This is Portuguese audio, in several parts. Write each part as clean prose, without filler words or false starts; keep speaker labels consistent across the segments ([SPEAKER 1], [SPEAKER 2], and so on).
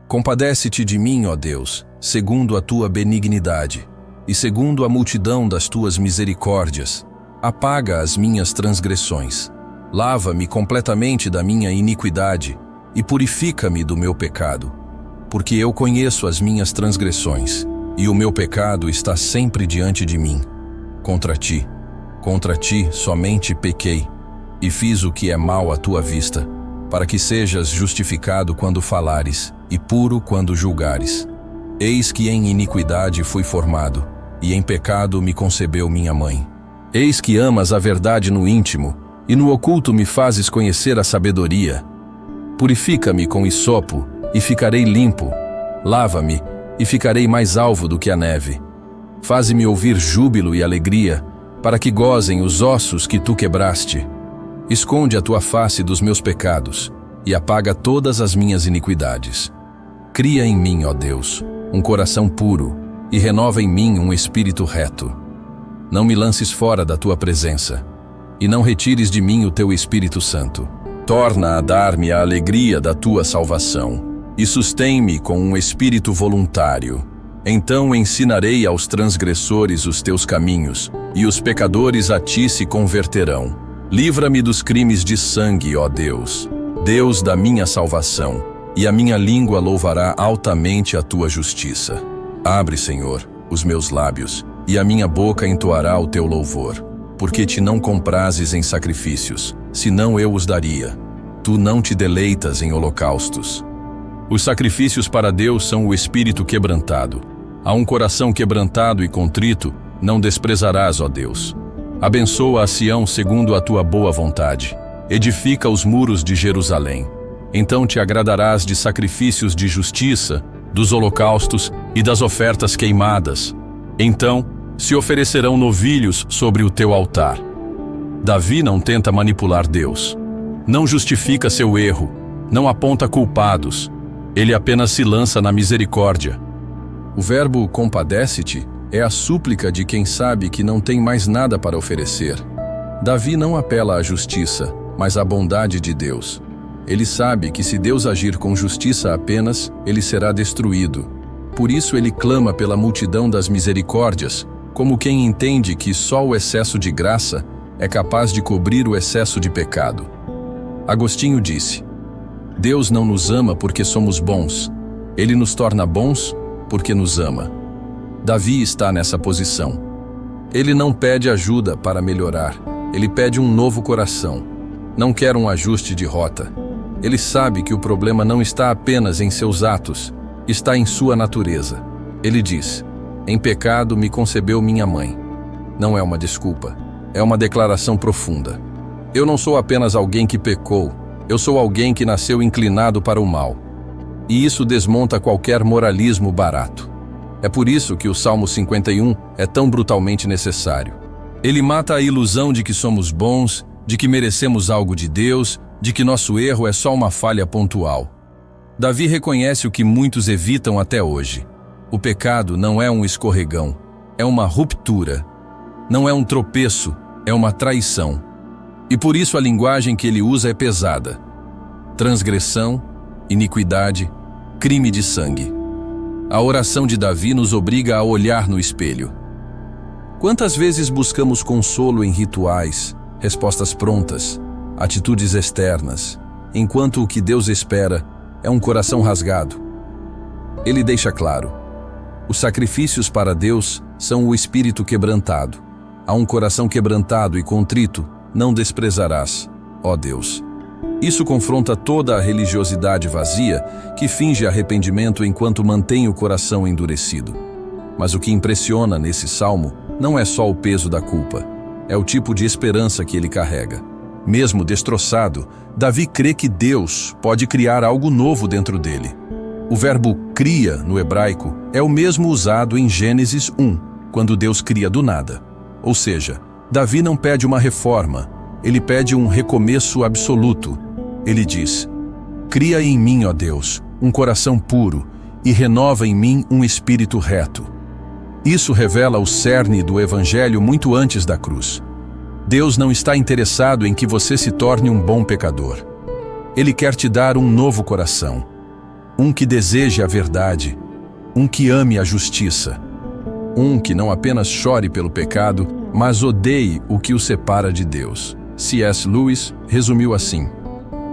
[SPEAKER 1] Compadece-te de mim, ó Deus, segundo a tua benignidade, e segundo a multidão das tuas misericórdias. Apaga as minhas transgressões. Lava-me completamente da minha iniquidade e purifica-me do meu pecado. Porque eu conheço as minhas transgressões, e o meu pecado está sempre diante de mim. Contra ti somente pequei, e fiz o que é mal à tua vista, para que sejas justificado quando falares, e puro quando julgares. Eis que em iniquidade fui formado, e em pecado me concebeu minha mãe. Eis que amas a verdade no íntimo, e no oculto me fazes conhecer a sabedoria. Purifica-me com hisopo, e ficarei limpo. Lava-me, e ficarei mais alvo do que a neve. Faze-me ouvir júbilo e alegria, para que gozem os ossos que tu quebraste. Esconde a tua face dos meus pecados, e apaga todas as minhas iniquidades. Cria em mim, ó Deus, um coração puro, e renova em mim um espírito reto. Não me lances fora da tua presença, e não retires de mim o teu Espírito Santo. Torna a dar-me a alegria da tua salvação, e sustém-me com um espírito voluntário. Então ensinarei aos transgressores os teus caminhos, e os pecadores a ti se converterão. Livra-me dos crimes de sangue, ó Deus, Deus da minha salvação, e a minha língua louvará altamente a tua justiça. Abre, Senhor, os meus lábios, e a minha boca entoará o teu louvor. Porque te não comprazes em sacrifícios, senão eu os daria. Tu não te deleitas em holocaustos. Os sacrifícios para Deus são o espírito quebrantado. A um coração quebrantado e contrito não desprezarás, ó Deus. Abençoa a Sião segundo a tua boa vontade. Edifica os muros de Jerusalém. Então te agradarás de sacrifícios de justiça, dos holocaustos e das ofertas queimadas. Então se oferecerão novilhos sobre o teu altar. Davi não tenta manipular Deus. Não justifica seu erro. Não aponta culpados. Ele apenas se lança na misericórdia. O verbo compadece-te é a súplica de quem sabe que não tem mais nada para oferecer. Davi não apela à justiça, mas à bondade de Deus. Ele sabe que se Deus agir com justiça apenas, ele será destruído. Por isso ele clama pela multidão das misericórdias, como quem entende que só o excesso de graça é capaz de cobrir o excesso de pecado. Agostinho disse: Deus não nos ama porque somos bons. Ele nos torna bons porque nos ama. Davi está nessa posição. Ele não pede ajuda para melhorar. Ele pede um novo coração. Não quer um ajuste de rota. Ele sabe que o problema não está apenas em seus atos, está em sua natureza. Ele diz: em pecado me concebeu minha mãe. Não é uma desculpa, é uma declaração profunda. Eu não sou apenas alguém que pecou, eu sou alguém que nasceu inclinado para o mal. E isso desmonta qualquer moralismo barato. É por isso que o Salmo 51 é tão brutalmente necessário. Ele mata a ilusão de que somos bons, de que merecemos algo de Deus, de que nosso erro é só uma falha pontual. Davi reconhece o que muitos evitam até hoje. O pecado não é um escorregão, é uma ruptura. Não é um tropeço, é uma traição. E por isso a linguagem que ele usa é pesada. Transgressão, iniquidade, crime de sangue. A oração de Davi nos obriga a olhar no espelho. Quantas vezes buscamos consolo em rituais, respostas prontas, atitudes externas, enquanto o que Deus espera é um coração rasgado? Ele deixa claro: os sacrifícios para Deus são o espírito quebrantado. A um coração quebrantado e contrito não desprezarás, ó Deus. Isso confronta toda a religiosidade vazia que finge arrependimento enquanto mantém o coração endurecido. Mas o que impressiona nesse salmo não é só o peso da culpa, é o tipo de esperança que ele carrega. Mesmo destroçado, Davi crê que Deus pode criar algo novo dentro dele. O verbo cria, no hebraico, é o mesmo usado em Gênesis 1, quando Deus cria do nada. Ou seja, Davi não pede uma reforma, ele pede um recomeço absoluto. Ele diz: cria em mim, ó Deus, um coração puro e renova em mim um espírito reto. Isso revela o cerne do Evangelho muito antes da cruz. Deus não está interessado em que você se torne um bom pecador. Ele quer te dar um novo coração. um que deseje a verdade, um que ame a justiça, um que não apenas chore pelo pecado, mas odeie o que o separa de Deus. C.S. Lewis resumiu assim: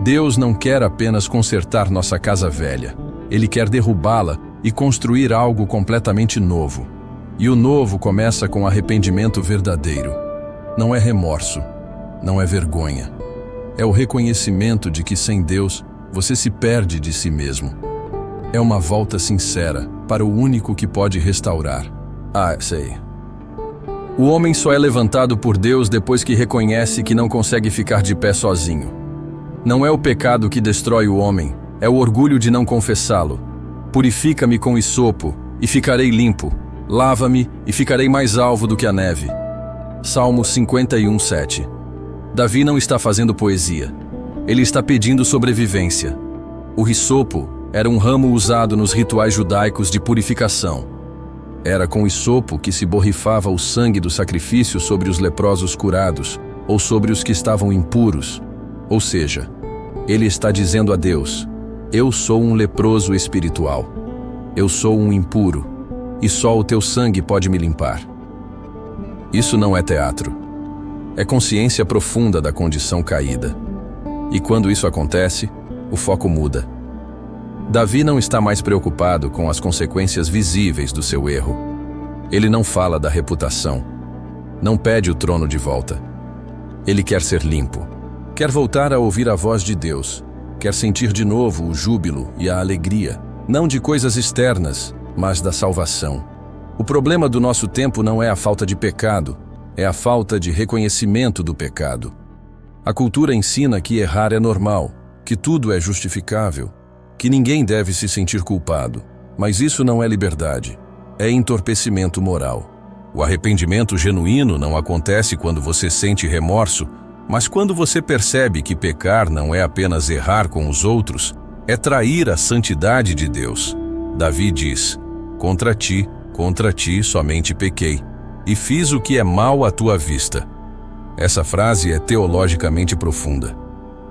[SPEAKER 1] Deus não quer apenas consertar nossa casa velha, Ele quer derrubá-la e construir algo completamente novo. E o novo começa com arrependimento verdadeiro. Não é remorso, não é vergonha. É o reconhecimento de que sem Deus você se perde de si mesmo. É uma volta sincera para o único que pode restaurar. Sei. O homem só é levantado por Deus depois que reconhece que não consegue ficar de pé sozinho. Não é o pecado que destrói o homem, é o orgulho de não confessá-lo. Purifica-me com hisopo e ficarei limpo. Lava-me e ficarei mais alvo do que a neve. Salmo 51:7. Davi não está fazendo poesia. Ele está pedindo sobrevivência. O hisopo era um ramo usado nos rituais judaicos de purificação. Era com hisopo que se borrifava o sangue do sacrifício sobre os leprosos curados ou sobre os que estavam impuros. Ou seja, ele está dizendo a Deus: eu sou um leproso espiritual. Eu sou um impuro, e só o teu sangue pode me limpar. Isso não é teatro. É consciência profunda da condição caída. E quando isso acontece, o foco muda. Davi não está mais preocupado com as consequências visíveis do seu erro. Ele não fala da reputação. Não pede o trono de volta. Ele quer ser limpo. Quer voltar a ouvir a voz de Deus. Quer sentir de novo o júbilo e a alegria, não de coisas externas, mas da salvação. O problema do nosso tempo não é a falta de pecado, é a falta de reconhecimento do pecado. A cultura ensina que errar é normal, que tudo é justificável, que ninguém deve se sentir culpado. Mas isso não é liberdade, é entorpecimento moral. O arrependimento genuíno não acontece quando você sente remorso, mas quando você percebe que pecar não é apenas errar com os outros, é trair a santidade de Deus. Davi diz: contra ti somente pequei, e fiz o que é mal à tua vista. Essa frase é teologicamente profunda,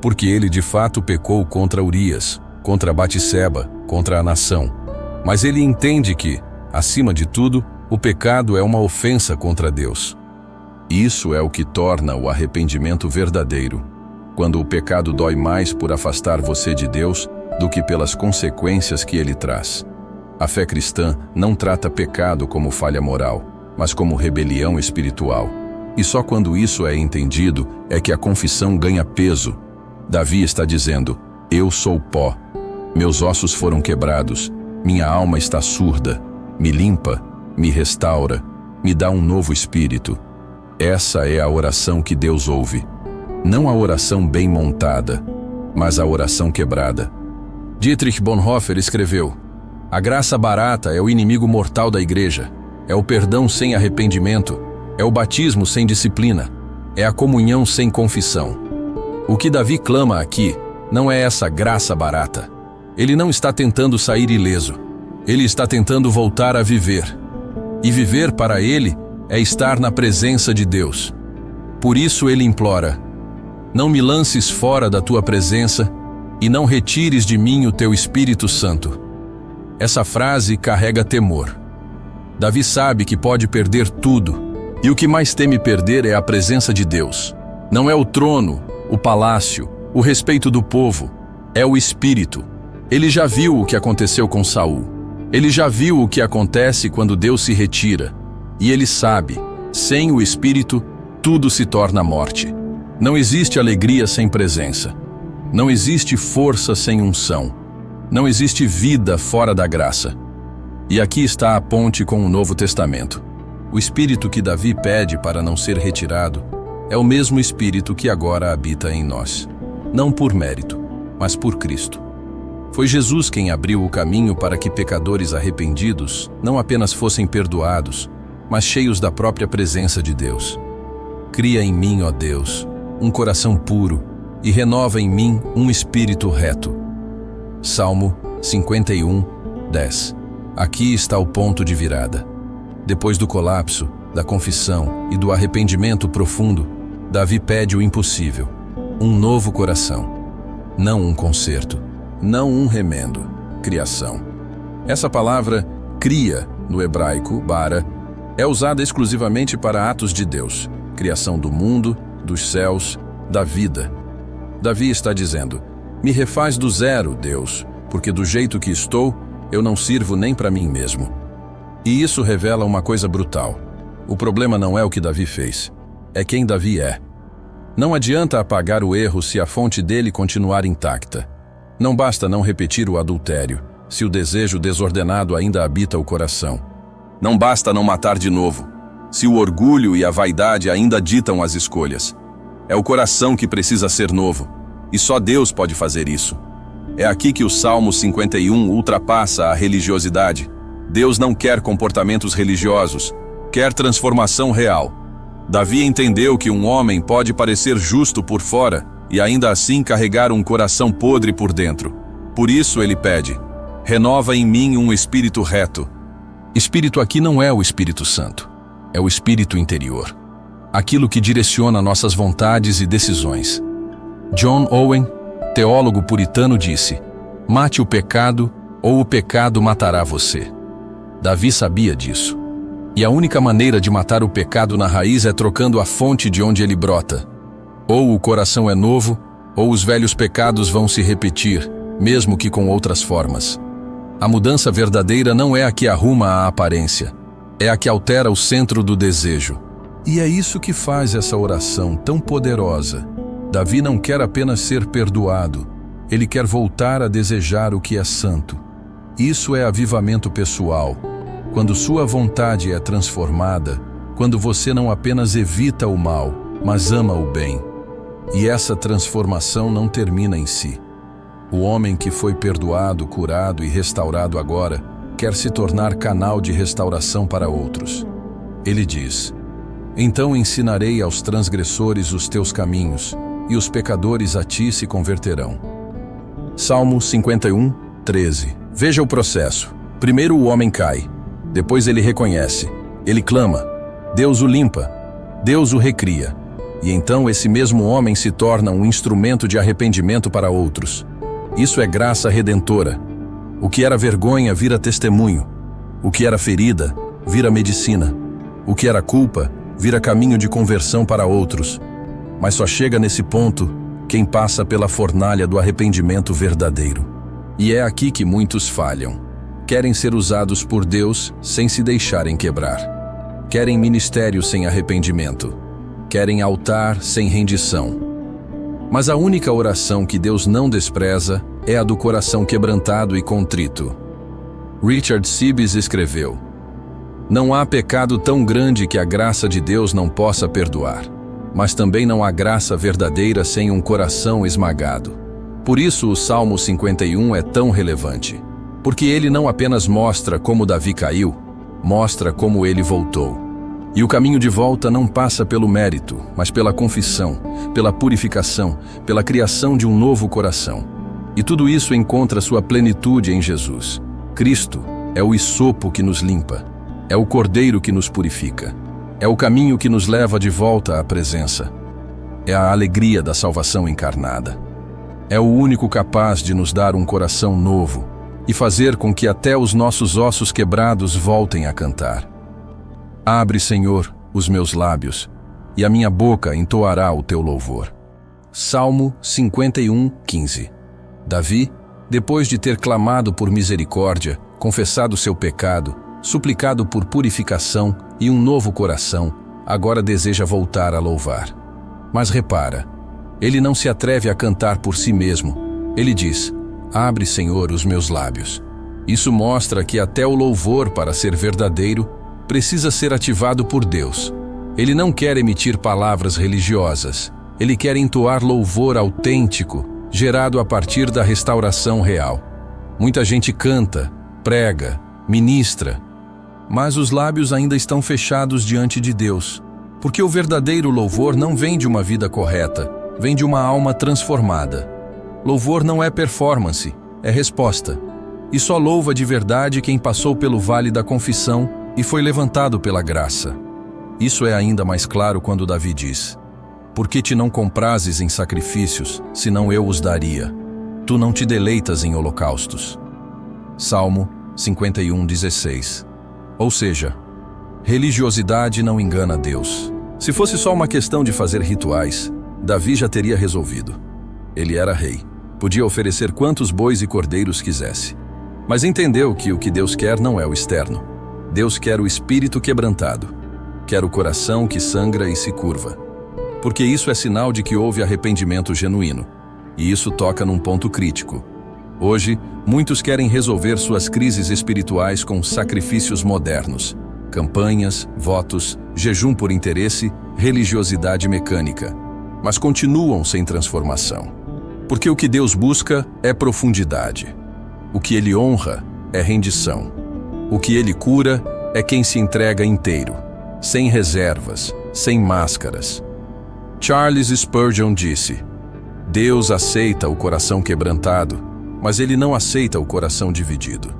[SPEAKER 1] porque ele de fato pecou contra Urias, contra Batseba, contra a nação. Mas ele entende que, acima de tudo, o pecado é uma ofensa contra Deus. Isso é o que torna o arrependimento verdadeiro, quando o pecado dói mais por afastar você de Deus do que pelas consequências que ele traz. A fé cristã não trata pecado como falha moral, mas como rebelião espiritual. E só quando isso é entendido é que a confissão ganha peso. Davi está dizendo: eu sou pó, meus ossos foram quebrados, minha alma está surda, me limpa, me restaura, me dá um novo espírito. Essa é a oração que Deus ouve. Não a oração bem montada, mas a oração quebrada. Dietrich Bonhoeffer escreveu: a graça barata é o inimigo mortal da igreja. É o perdão sem arrependimento. É o batismo sem disciplina. É a comunhão sem confissão. O que Davi clama aqui não é essa graça barata. Ele não está tentando sair ileso. Ele está tentando voltar a viver. E viver para ele é estar na presença de Deus. Por isso ele implora: não me lances fora da tua presença e não retires de mim o teu Espírito Santo. Essa frase carrega temor. Davi sabe que pode perder tudo, e o que mais teme perder é a presença de Deus. Não é o trono, o palácio, o respeito do povo, é o Espírito. Ele já viu o que aconteceu com Saul. Ele já viu o que acontece quando Deus se retira. E ele sabe, sem o Espírito, tudo se torna morte. Não existe alegria sem presença. Não existe força sem unção. Não existe vida fora da graça. E aqui está a ponte com o Novo Testamento. O Espírito que Davi pede para não ser retirado é o mesmo Espírito que agora habita em nós. Não por mérito, mas por Cristo. Foi Jesus quem abriu o caminho para que pecadores arrependidos não apenas fossem perdoados, mas cheios da própria presença de Deus. Cria em mim, ó Deus, um coração puro e renova em mim um espírito reto. Salmo 51:10. Aqui está o ponto de virada. Depois do colapso, da confissão e do arrependimento profundo, Davi pede o impossível: um novo coração. Não um conserto, não um remendo, criação. Essa palavra, cria, no hebraico, bara, é usada exclusivamente para atos de Deus, criação do mundo, dos céus, da vida. Davi está dizendo: me refaz do zero, Deus, porque do jeito que estou, eu não sirvo nem para mim mesmo. E isso revela uma coisa brutal. O problema não é o que Davi fez, é quem Davi é. Não adianta apagar o erro se a fonte dele continuar intacta. Não basta não repetir o adultério, se o desejo desordenado ainda habita o coração. Não basta não matar de novo, se o orgulho e a vaidade ainda ditam as escolhas. É o coração que precisa ser novo, e só Deus pode fazer isso. É aqui que o Salmo 51 ultrapassa a religiosidade. Deus não quer comportamentos religiosos, quer transformação real. Davi entendeu que um homem pode parecer justo por fora e ainda assim carregar um coração podre por dentro. Por isso ele pede: renova em mim um espírito reto. Espírito aqui não é o Espírito Santo, é o espírito interior. Aquilo que direciona nossas vontades e decisões. John Owen, teólogo puritano, disse: mate o pecado ou o pecado matará você. Davi sabia disso. E a única maneira de matar o pecado na raiz é trocando a fonte de onde ele brota. Ou o coração é novo, ou os velhos pecados vão se repetir, mesmo que com outras formas. A mudança verdadeira não é a que arruma a aparência, é a que altera o centro do desejo. E é isso que faz essa oração tão poderosa. Davi não quer apenas ser perdoado, ele quer voltar a desejar o que é santo. Isso é avivamento pessoal. Quando sua vontade é transformada, quando você não apenas evita o mal, mas ama o bem. E essa transformação não termina em si. O homem que foi perdoado, curado e restaurado agora, quer se tornar canal de restauração para outros. Ele diz: então ensinarei aos transgressores os teus caminhos, e os pecadores a ti se converterão. Salmo 51, 13. Veja o processo. Primeiro o homem cai. Depois ele reconhece, ele clama, Deus o limpa, Deus o recria. E então esse mesmo homem se torna um instrumento de arrependimento para outros. Isso é graça redentora. O que era vergonha vira testemunho. O que era ferida vira medicina. O que era culpa vira caminho de conversão para outros. Mas só chega nesse ponto quem passa pela fornalha do arrependimento verdadeiro. E é aqui que muitos falham. Querem ser usados por Deus sem se deixarem quebrar. Querem ministério sem arrependimento. Querem altar sem rendição. Mas a única oração que Deus não despreza é a do coração quebrantado e contrito. Richard Sibbes escreveu: não há pecado tão grande que a graça de Deus não possa perdoar, mas também não há graça verdadeira sem um coração esmagado. Por isso o Salmo 51 é tão relevante. Porque ele não apenas mostra como Davi caiu, mostra como ele voltou. E o caminho de volta não passa pelo mérito, mas pela confissão, pela purificação, pela criação de um novo coração. E tudo isso encontra sua plenitude em Jesus. Cristo é o hisopo que nos limpa, é o cordeiro que nos purifica, é o caminho que nos leva de volta à presença. É a alegria da salvação encarnada. É o único capaz de nos dar um coração novo, e fazer com que até os nossos ossos quebrados voltem a cantar. Abre, Senhor, os meus lábios, e a minha boca entoará o teu louvor. Salmo 51, 15. Davi, depois de ter clamado por misericórdia, confessado seu pecado, suplicado por purificação e um novo coração, agora deseja voltar a louvar. Mas repara, ele não se atreve a cantar por si mesmo. Ele diz: abre, Senhor, os meus lábios. Isso mostra que até o louvor, para ser verdadeiro, precisa ser ativado por Deus. Ele não quer emitir palavras religiosas. Ele quer entoar louvor autêntico, gerado a partir da restauração real. Muita gente canta, prega, ministra, mas os lábios ainda estão fechados diante de Deus, porque o verdadeiro louvor não vem de uma vida correta, vem de uma alma transformada. Louvor não é performance, é resposta. E só louva de verdade quem passou pelo vale da confissão e foi levantado pela graça. Isso é ainda mais claro quando Davi diz: por que te não comprazes em sacrifícios, senão eu os daria? Tu não te deleitas em holocaustos. Salmo 51:16. Ou seja, religiosidade não engana Deus. Se fosse só uma questão de fazer rituais, Davi já teria resolvido. Ele era rei, podia oferecer quantos bois e cordeiros quisesse. Mas entendeu que o que Deus quer não é o externo. Deus quer o espírito quebrantado, quer o coração que sangra e se curva. Porque isso é sinal de que houve arrependimento genuíno. E isso toca num ponto crítico. Hoje, muitos querem resolver suas crises espirituais com sacrifícios modernos, campanhas, votos, jejum por interesse, religiosidade mecânica, mas continuam sem transformação. Porque o que Deus busca é profundidade. O que Ele honra é rendição. O que Ele cura é quem se entrega inteiro, sem reservas, sem máscaras. Charles Spurgeon disse: Deus aceita o coração quebrantado, mas Ele não aceita o coração dividido.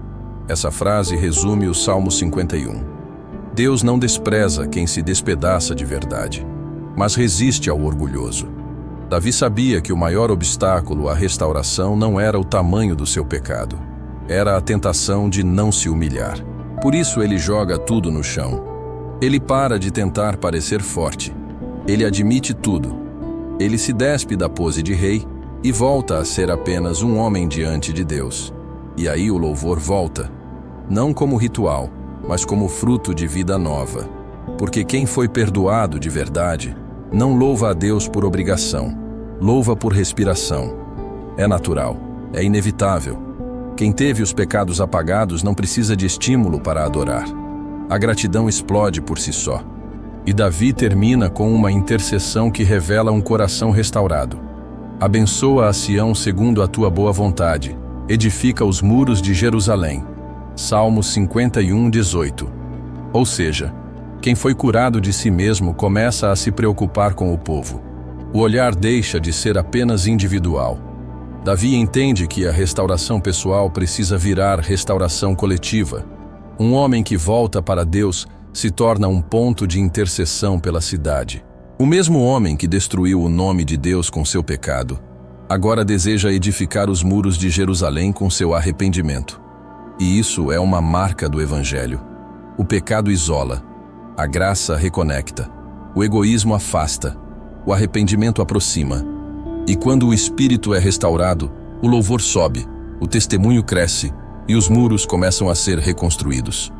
[SPEAKER 1] Essa frase resume o Salmo 51. Deus não despreza quem se despedaça de verdade, mas resiste ao orgulhoso. Davi sabia que o maior obstáculo à restauração não era o tamanho do seu pecado, era a tentação de não se humilhar. Por isso ele joga tudo no chão. Ele para de tentar parecer forte. Ele admite tudo. Ele se despe da pose de rei e volta a ser apenas um homem diante de Deus. E aí o louvor volta, não como ritual, mas como fruto de vida nova. Porque quem foi perdoado de verdade não louva a Deus por obrigação, louva por respiração. É natural, é inevitável. Quem teve os pecados apagados não precisa de estímulo para adorar. A gratidão explode por si só. E Davi termina com uma intercessão que revela um coração restaurado. Abençoa a Sião segundo a tua boa vontade, edifica os muros de Jerusalém. Salmo 51:18. Ou seja, quem foi curado de si mesmo começa a se preocupar com o povo. O olhar deixa de ser apenas individual. Davi entende que a restauração pessoal precisa virar restauração coletiva. Um homem que volta para Deus se torna um ponto de intercessão pela cidade. O mesmo homem que destruiu o nome de Deus com seu pecado, agora deseja edificar os muros de Jerusalém com seu arrependimento. E isso é uma marca do Evangelho. O pecado isola, a graça reconecta, o egoísmo afasta, o arrependimento aproxima. E quando o espírito é restaurado, o louvor sobe, o testemunho cresce e os muros começam a ser reconstruídos.